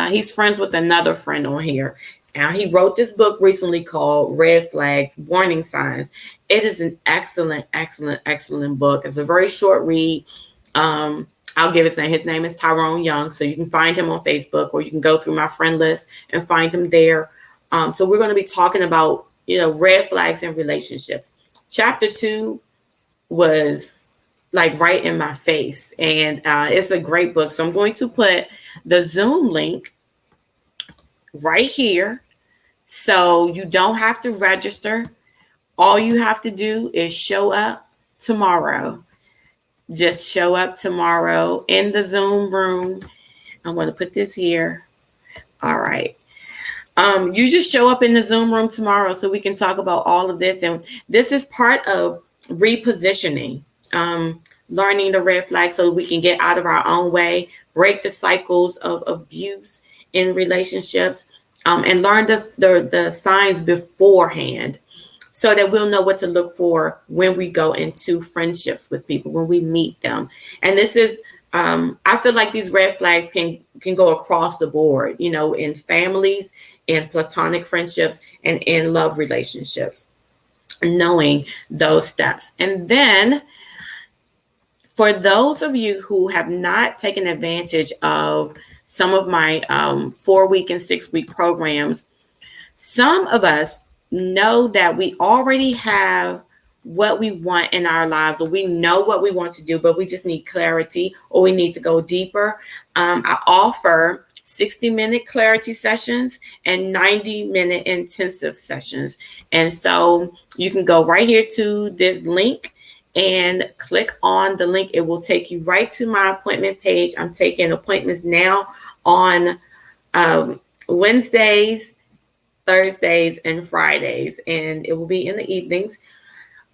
he's friends with another friend on here. Now, he wrote this book recently called Red Flags, Warning Signs. It is an excellent, excellent, excellent book. It's a very short read. I'll give his name. His name is Tyrone Young. So you can find him on Facebook, or you can go through my friend list and find him there. So we're going to be talking about, red flags in relationships. Chapter 2 was like right in my face, and it's a great book. So I'm going to put the Zoom link right here. So you don't have to register. All you have to do is show up tomorrow. Just show up tomorrow in the Zoom room. I'm going to put this here. All right. You just show up in the Zoom room tomorrow so we can talk about all of this. And this is part of repositioning, learning the red flags so we can get out of our own way, break the cycles of abuse in relationships, and learn the signs beforehand, so that we'll know what to look for when we go into friendships with people, when we meet them. And this is, I feel like these red flags can go across the board, in families, in platonic friendships, and in love relationships, knowing those steps. And then for those of you who have not taken advantage of some of my 4-week and 6-week programs, some of us know that we already have what we want in our lives, or we know what we want to do, but we just need clarity, or we need to go deeper. I offer 60-minute clarity sessions and 90-minute intensive sessions. And so you can go right here to this link and click on the link. It will take you right to my appointment page. I'm taking appointments now on Wednesdays, Thursdays, and Fridays, and it will be in the evenings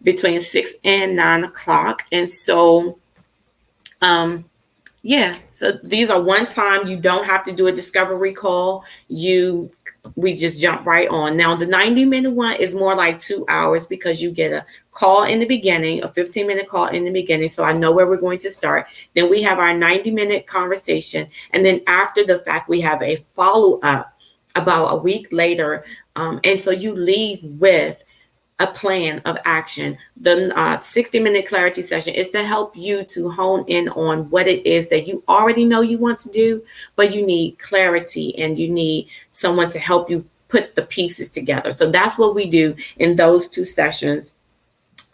between 6 and 9 o'clock. And so, so these are one time. You don't have to do a discovery call. We just jump right on. Now, the 90-minute one is more like 2 hours, because you get a call in the beginning, a 15-minute call in the beginning, so I know where we're going to start. Then we have our 90-minute conversation, and then after the fact, we have a follow-up about a week later. And so you leave with a plan of action. The 60-minute clarity session is to help you to hone in on what it is that you already know you want to do, but you need clarity and you need someone to help you put the pieces together. So that's what we do in those 2 sessions.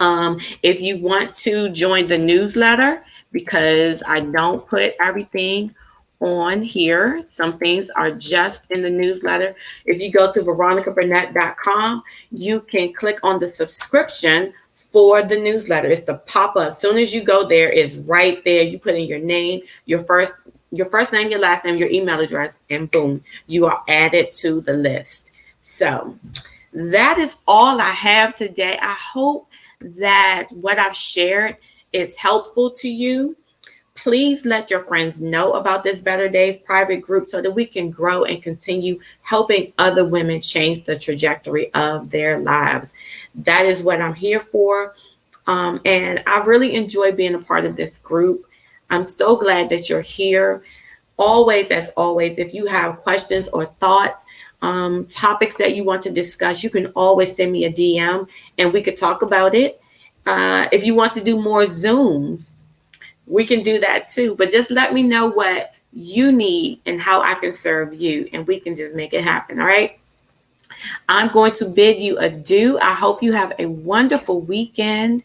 If you want to join the newsletter, because I don't put everything on here, some things are just in the newsletter. If you go to veronicaburnett.com, you can click on the subscription for the newsletter. It's the pop-up. As soon as you go there, it's right there. You put in your name, your first name, your last name, your email address, and boom, you are added to the list. So that is all I have today. I hope that what I've shared is helpful to you. Please let your friends know about this Better Days private group so that we can grow and continue helping other women change the trajectory of their lives. That is what I'm here for. And I really enjoy being a part of this group. I'm so glad that you're here. Always, as always, if you have questions or thoughts, topics that you want to discuss, you can always send me a DM and we could talk about it. If you want to do more Zooms, we can do that too, but just let me know what you need and how I can serve you, and we can just make it happen. All right. I'm going to bid you adieu. I hope you have a wonderful weekend.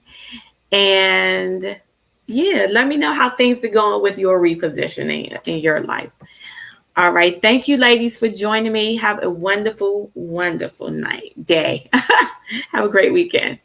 And yeah, let me know how things are going with your repositioning in your life. All right. Thank you, ladies, for joining me. Have a wonderful, wonderful day. Have a great weekend.